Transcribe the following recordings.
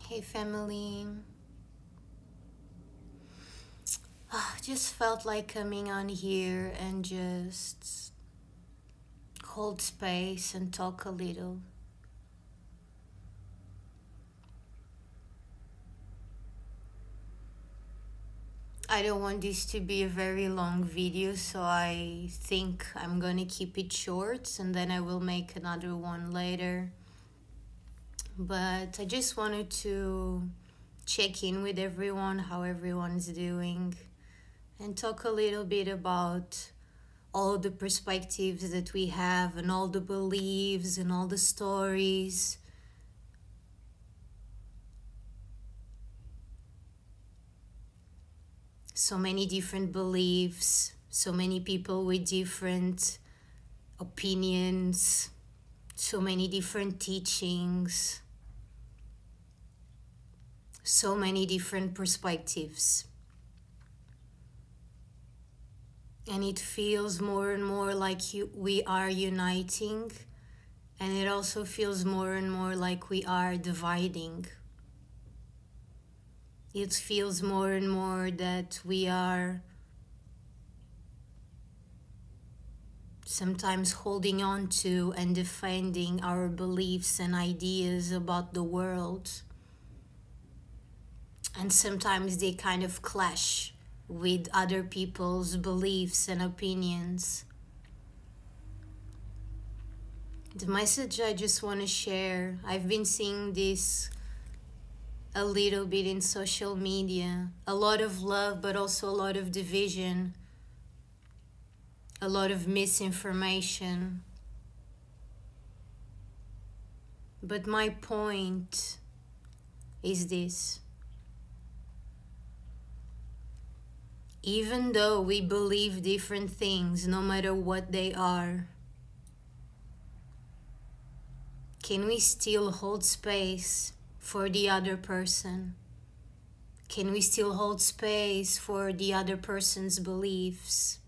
Hey family. Just felt like coming on here and just hold space and talk a little. I don't want this to be a very long video, so I think I'm gonna keep it short and then I will make another one later. But I just wanted to check in with everyone, how everyone's doing, and talk a little bit about all the perspectives that we have and all the beliefs and all the stories. So many different beliefs, so many people with different opinions, so many different teachings, so many different perspectives. And it feels more and more like we are uniting, and it also feels more and more like we are dividing. It feels more and more that we are sometimes holding on to and defending our beliefs and ideas about the world. And sometimes they kind of clash with other people's beliefs and opinions. The message I just want to share, I've been seeing this a little bit in social media. A lot of love, but also a lot of division, a lot of misinformation. But my point is this. Even though we believe different things, no matter what they are, can we still hold space for the other person? Can we still hold space for the other person's beliefs?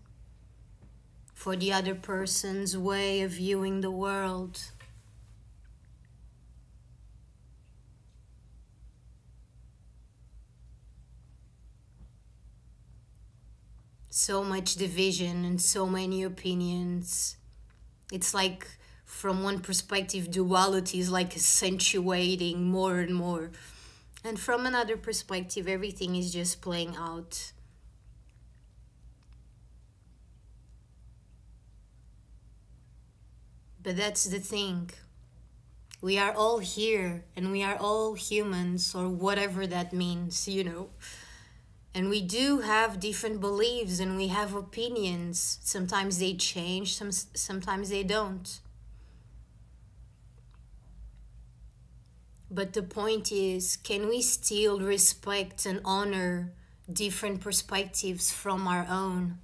For the other person's way of viewing the world? So much division and so many opinions. It's like, from one perspective, duality is like accentuating more and more. And from another perspective, everything is just playing out. But that's the thing. We are all here and we are all humans, or whatever that means, And we do have different beliefs and we have opinions. Sometimes they change, sometimes they don't. But the point is, can we still respect and honor different perspectives from our own?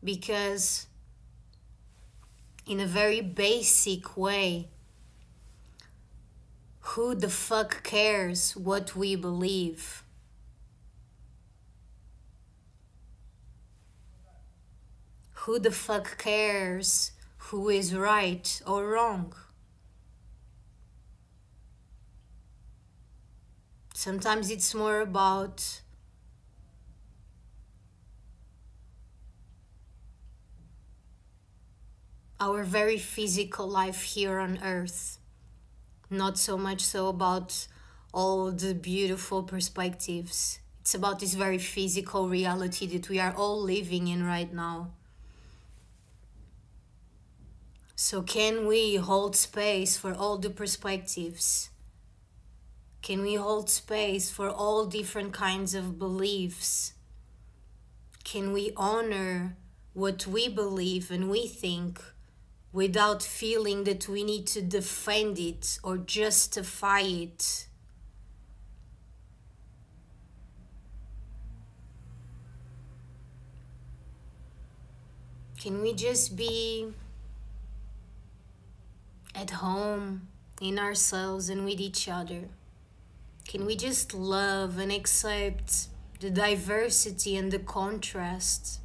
Because in a very basic way, who the fuck cares what we believe? Who the fuck cares who is right or wrong? Sometimes it's more about our very physical life here on earth. Not so much so about all the beautiful perspectives. It's about this very physical reality that we are all living in right now. So can we hold space for all the perspectives? Can we hold space for all different kinds of beliefs? Can we honor what we believe and we think without feeling that we need to defend it or justify it? Can we just be at home in ourselves and with each other? Can we just love and accept the diversity and the contrast?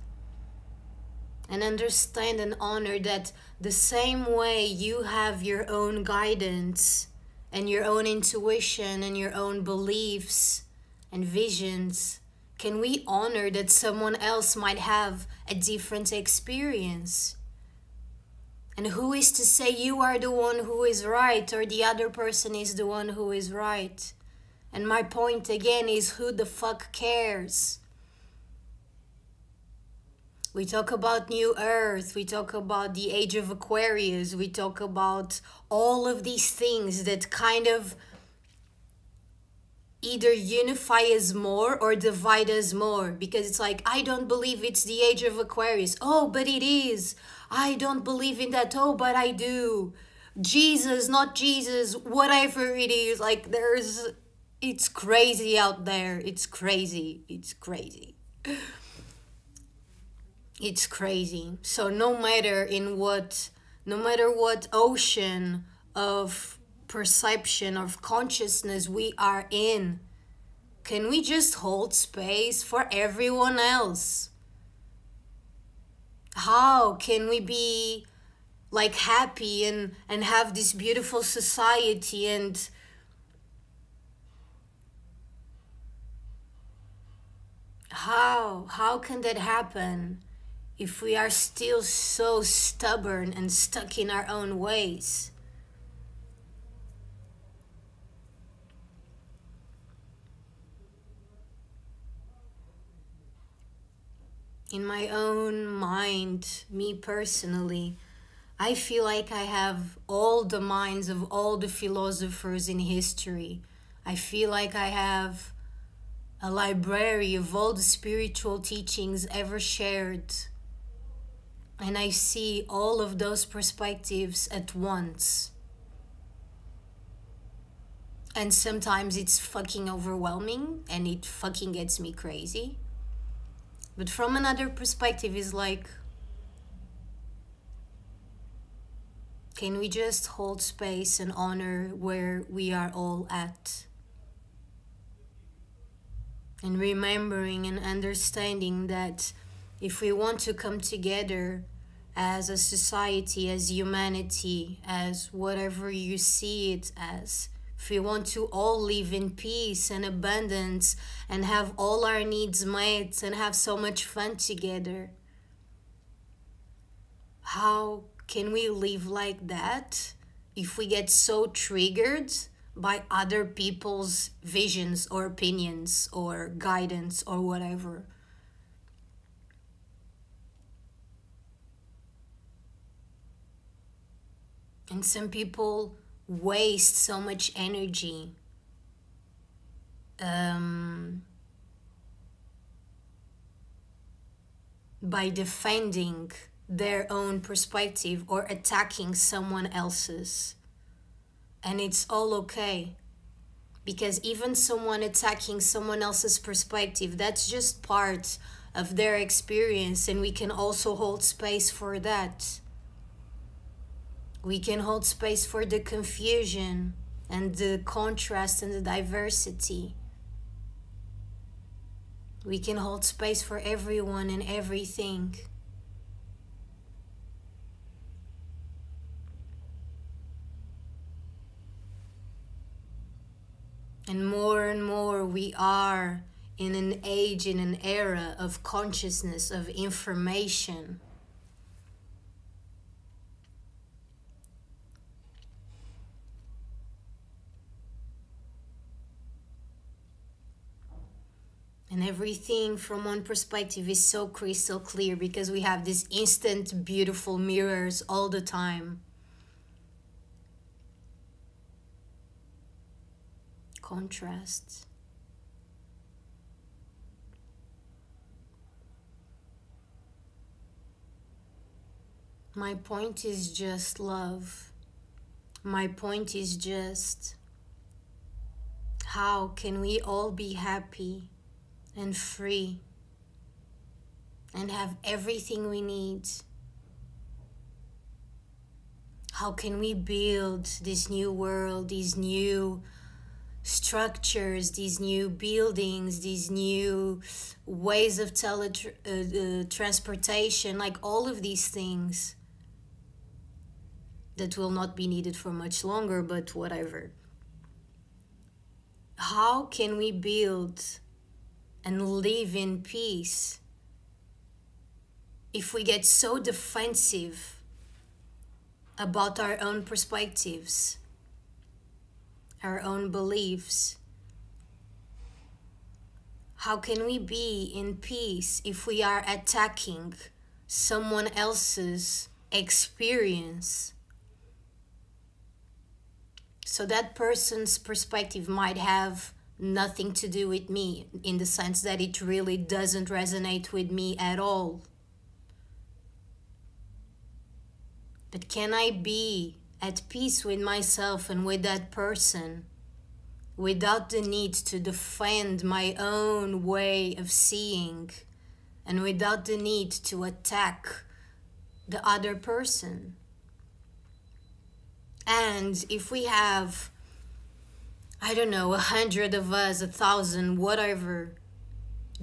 and understand and honor that the same way you have your own guidance and your own intuition and your own beliefs and visions, can we honor that someone else might have a different experience? And who is to say you are the one who is right or the other person is the one who is right? And my point again is, who the fuck cares? We talk about New Earth, we talk about the Age of Aquarius, we talk about all of these things that kind of either unify us more or divide us more. Because it's like, I don't believe it's the Age of Aquarius. Oh, but it is. I don't believe in that. Oh, but I do. Jesus, not Jesus, whatever it is. Like, it's crazy out there. It's crazy. It's crazy. It's crazy. So no matter what ocean of perception, of consciousness we are in, can we just hold space for everyone else? How can we be like happy and have this beautiful society? And how can that happen if we are still so stubborn and stuck in our own ways? In my own mind, me personally, I feel like I have all the minds of all the philosophers in history. I feel like I have a library of all the spiritual teachings ever shared. And I see all of those perspectives at once. And sometimes it's fucking overwhelming and it fucking gets me crazy. But from another perspective, is like, can we just hold space and honor where we are all at? And remembering and understanding that if we want to come together as a society, as humanity, as whatever you see it as, if we want to all live in peace and abundance and have all our needs met and have so much fun together, how can we live like that if we get so triggered by other people's visions or opinions or guidance or whatever? And some people waste so much energy by defending their own perspective or attacking someone else's. And it's all okay, because even someone attacking someone else's perspective, that's just part of their experience, and we can also hold space for that. We can hold space for the confusion and the contrast and the diversity. We can hold space for everyone and everything. And more we are in an age, in an era of consciousness, of information. And everything from one perspective is so crystal clear because we have these instant, beautiful mirrors all the time. Contrasts. My point is just love. My point is just, how can we all be happy and free and have everything we need? How can we build this new world, these new structures, these new buildings, these new ways of transportation, like all of these things that will not be needed for much longer, but whatever. How can we build and live in peace if we get so defensive about our own perspectives, our own beliefs? How can we be in peace if we are attacking someone else's experience? So that person's perspective might have nothing to do with me, in the sense that it really doesn't resonate with me at all. But can I be at peace with myself and with that person without the need to defend my own way of seeing, and without the need to attack the other person? And if we have, I don't know, 100 of us, 1,000, whatever,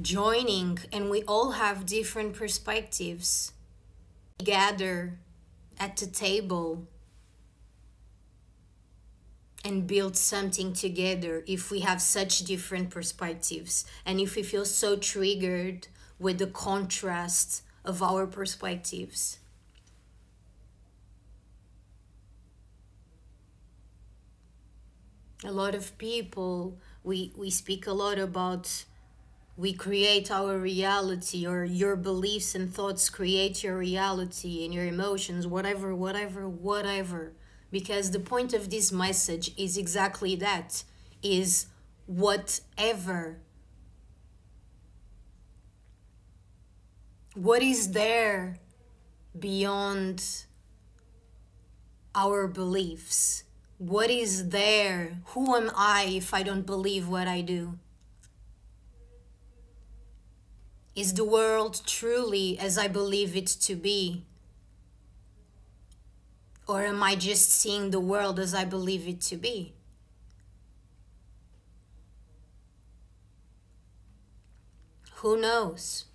joining, and we all have different perspectives, gather at the table and build something together, if we have such different perspectives, and if we feel so triggered with the contrast of our perspectives. A lot of people, we speak a lot about, we create our reality, or your beliefs and thoughts create your reality and your emotions, whatever. Because the point of this message is exactly that, is whatever. What is there beyond our beliefs? What is there? Who am I if I don't believe what I do? Is the world truly as I believe it to be? Or am I just seeing the world as I believe it to be? Who knows?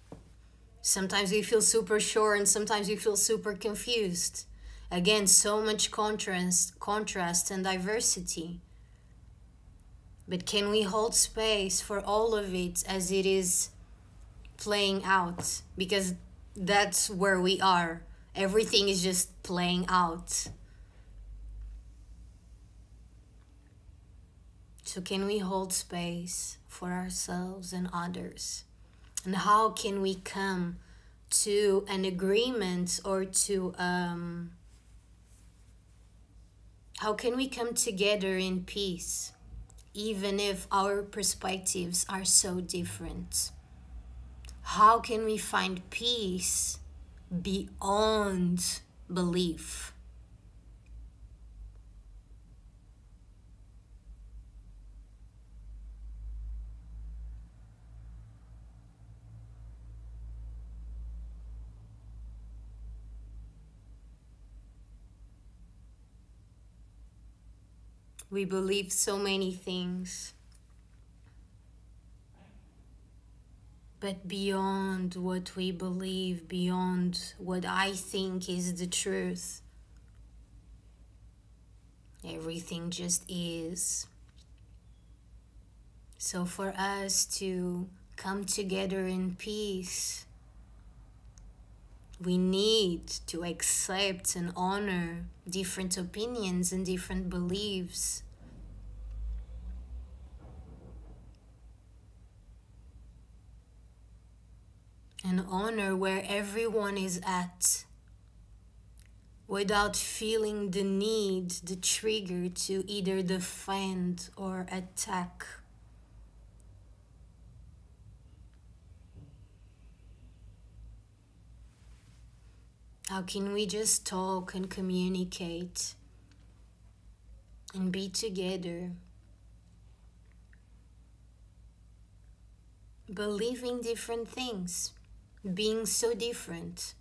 Sometimes we feel super sure and sometimes we feel super confused. Again, so much contrast and diversity. But can we hold space for all of it as it is playing out? Because that's where we are. Everything is just playing out. So can we hold space for ourselves and others? And how can we come to an agreement, or to how can we come together in peace, even if our perspectives are so different? How can we find peace beyond belief? We believe so many things, but beyond what we believe, beyond what I think is the truth, everything just is. So for us to come together in peace, we need to accept and honor different opinions and different beliefs. And honor where everyone is at, without feeling the need, the trigger to either defend or attack. How can we just talk and communicate and be together, believing different things, being so different?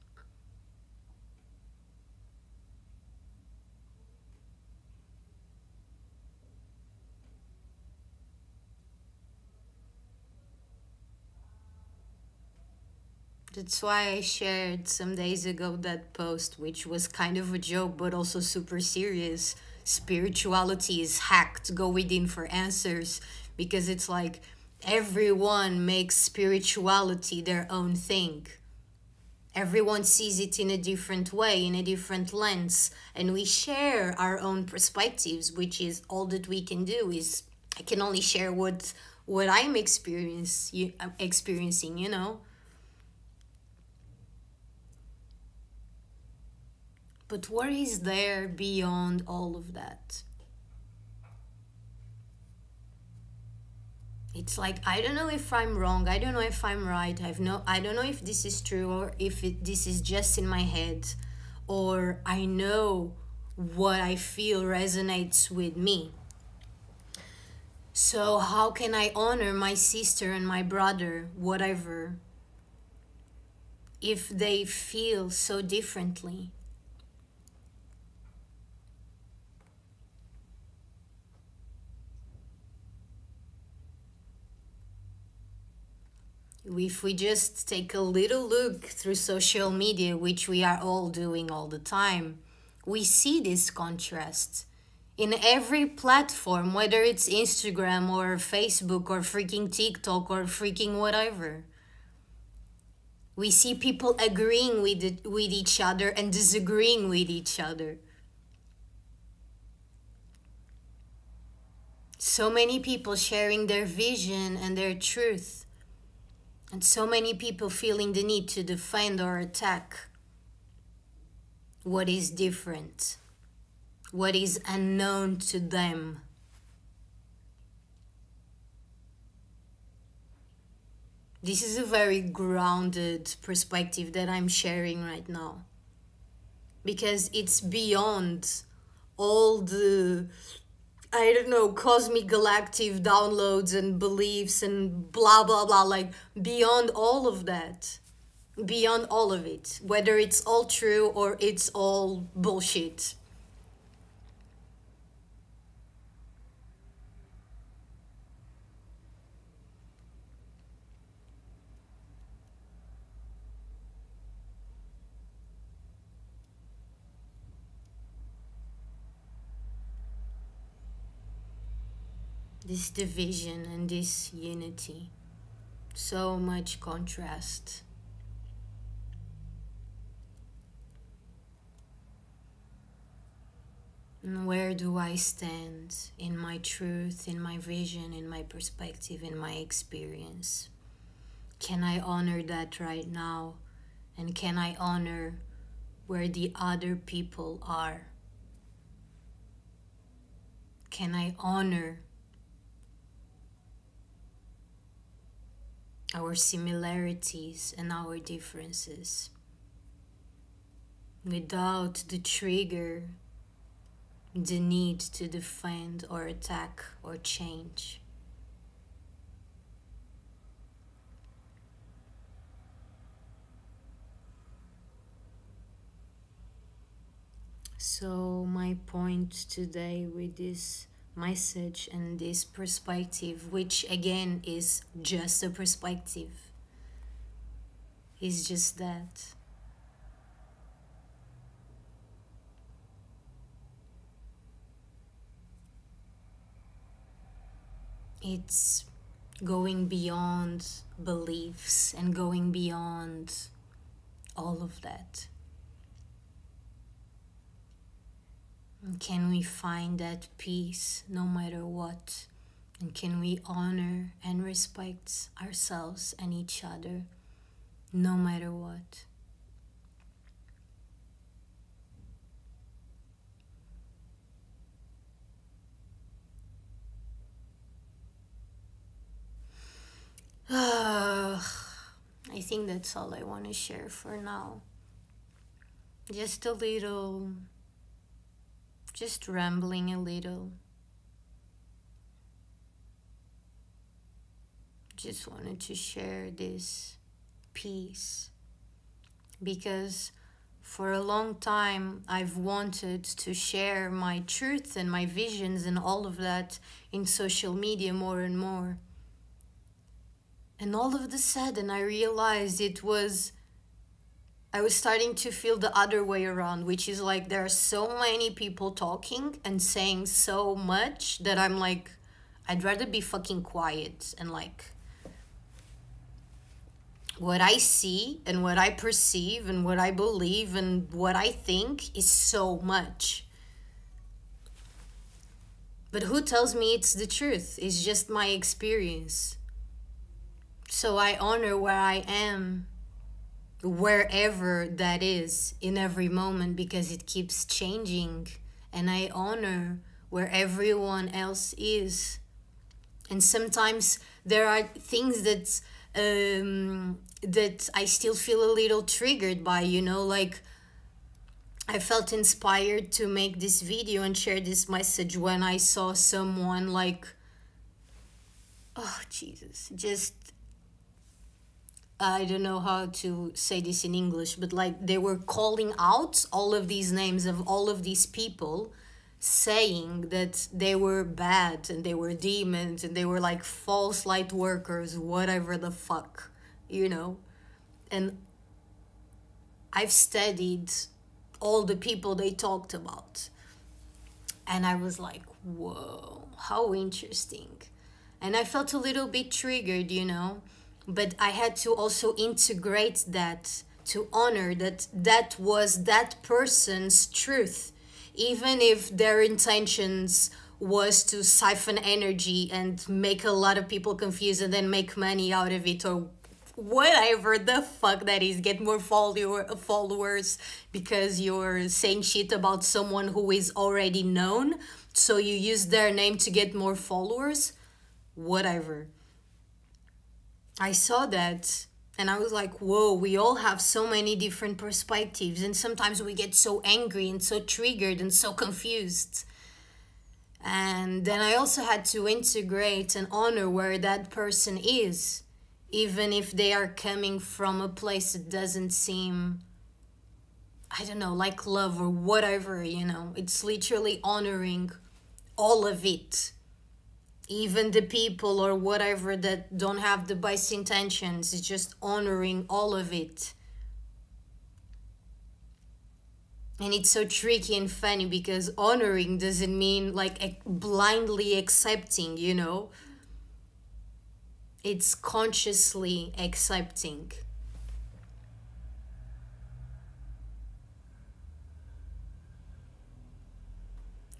That's why I shared some days ago that post, which was kind of a joke but also super serious. Spirituality is hacked. Go within for answers. Because it's like everyone makes spirituality their own thing. Everyone sees it in a different way, in a different lens. And we share our own perspectives, which is all that we can do. Is I can only share what I'm experiencing, you know? But what is there beyond all of that? It's like I don't know if I'm wrong. I don't know if I'm right. I don't know if this is true or if this is just in my head, or I know what I feel resonates with me. So how can I honor my sister and my brother, whatever, if they feel so differently? If we just take a little look through social media, which we are all doing all the time, we see this contrast in every platform, whether it's Instagram or Facebook or freaking TikTok or freaking whatever. We see people agreeing with each other and disagreeing with each other. So many people sharing their vision and their truth. And so many people feeling the need to defend or attack what is different, what is unknown to them. This is a very grounded perspective that I'm sharing right now. Because it's beyond all the, I don't know, cosmic galactic downloads and beliefs and blah, blah, blah. Like, beyond all of that. Beyond all of it. Whether it's all true or it's all bullshit. This division and this unity. So much contrast. And where do I stand in my truth, in my vision, in my perspective, in my experience? Can I honor that right now? And can I honor where the other people are? Can I honor our similarities and our differences without the trigger, the need to defend or attack or change? So my point today with this message and this perspective, which again is just a perspective, is just that. It's going beyond beliefs and going beyond all of that. And can we find that peace no matter what? And can we honor and respect ourselves and each other no matter what? I think that's all I want to share for now. Just a little, just rambling a little. Just wanted to share this peace because for a long time I've wanted to share my truth and my visions and all of that in social media more and more. And all of a sudden I realized it was I was starting to feel the other way around, which is like there are so many people talking and saying so much that I'm like, I'd rather be fucking quiet and like what I see and what I perceive and what I believe and what I think is so much. But who tells me it's the truth? It's just my experience. So I honor where I am, wherever that is, in every moment because it keeps changing. And I honor where everyone else is. And sometimes there are things that I still feel a little triggered by, you know, like I felt inspired to make this video and share this message when I saw someone like, oh Jesus, just I don't know how to say this in English, but like they were calling out all of these names of all of these people, saying that they were bad and they were demons and they were like false light workers, whatever the fuck, you know? And I've studied all the people they talked about. And I was like, whoa, how interesting. And I felt a little bit triggered, you know? But I had to also integrate that, to honor that that was that person's truth, even if their intentions was to siphon energy and make a lot of people confused and then make money out of it, or whatever the fuck that is, get more followers because you're saying shit about someone who is already known, so you use their name to get more followers, whatever. I saw that and I was like, whoa, we all have so many different perspectives, and sometimes we get so angry and so triggered and so confused. And then I also had to integrate and honor where that person is, even if they are coming from a place that doesn't seem, I don't know, like love or whatever, you know. It's literally honoring all of it, even the people or whatever that don't have the best intentions. It's just honoring all of it. And it's so tricky and funny because honoring doesn't mean like blindly accepting, you know. It's consciously accepting.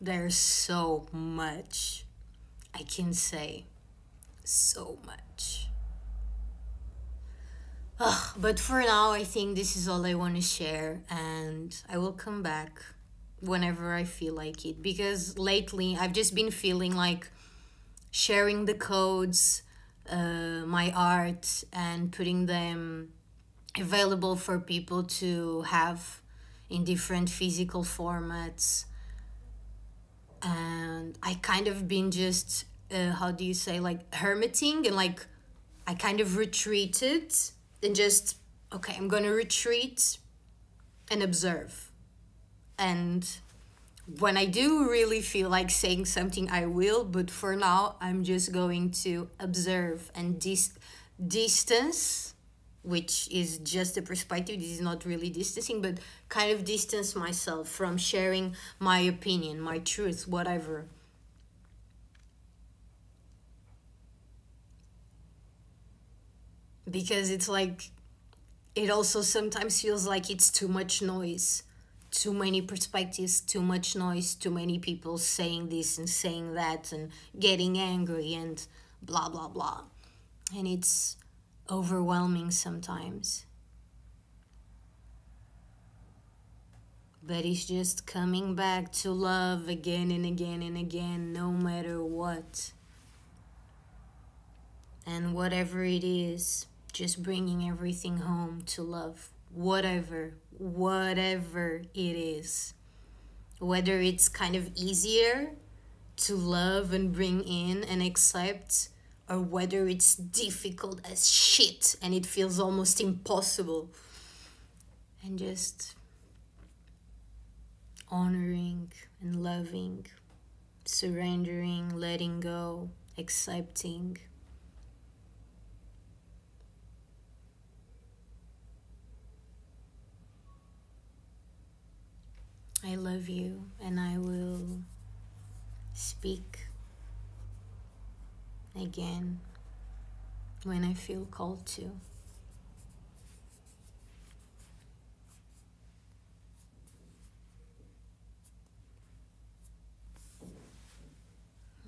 There's so much I can say. So much. Ugh, but for now, I think this is all I want to share, and I will come back whenever I feel like it. Because lately, I've just been feeling like sharing the codes, my art, and putting them available for people to have in different physical formats. And I kind of been just, how do you say, like hermiting, and like I kind of retreated and just, okay, I'm gonna retreat and observe. And when I do really feel like saying something, I will, but for now, I'm just going to observe and distance, which is just a perspective. This is not really distancing, but kind of distance myself from sharing my opinion, my truth, whatever. Because it's like, it also sometimes feels like it's too much noise, too many perspectives, too much noise, too many people saying this and saying that and getting angry and blah blah blah. And it's overwhelming sometimes. But it's just coming back to love again and again and again, no matter what. And whatever it is, just bringing everything home to love. Whatever it is. Whether it's kind of easier to love and bring in and accept, or whether it's difficult as shit and it feels almost impossible. And just honoring and loving, surrendering, letting go, accepting. I love you, and I will speak again when I feel called to.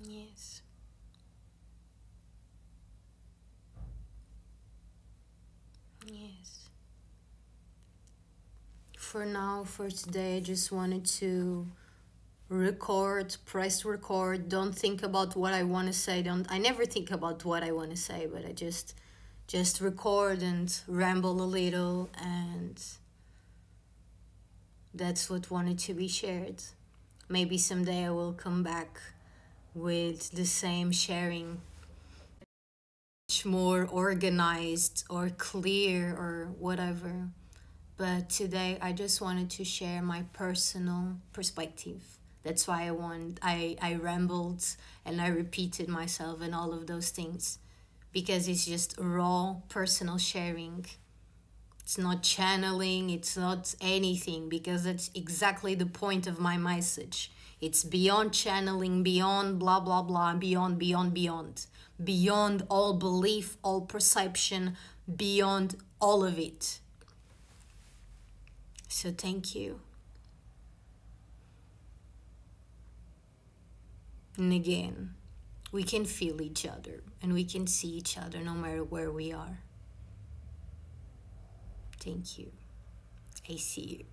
Yes. Yes. For now, for today, I just wanted to record, press record. Don't think about what I want to say. Don't I never think about what I want to say, but I just record and ramble a little, and that's what wanted to be shared. Maybe someday I will come back with the same sharing, much more organized or clear or whatever. But today I just wanted to share my personal perspective. That's why I rambled and I repeated myself and all of those things, because it's just raw personal sharing. It's not channeling, it's not anything, because that's exactly the point of my message. It's beyond channeling, beyond blah blah blah, beyond beyond beyond. Beyond all belief, all perception, beyond all of it. So thank you. And again, we can feel each other and we can see each other no matter where we are. Thank you. I see you.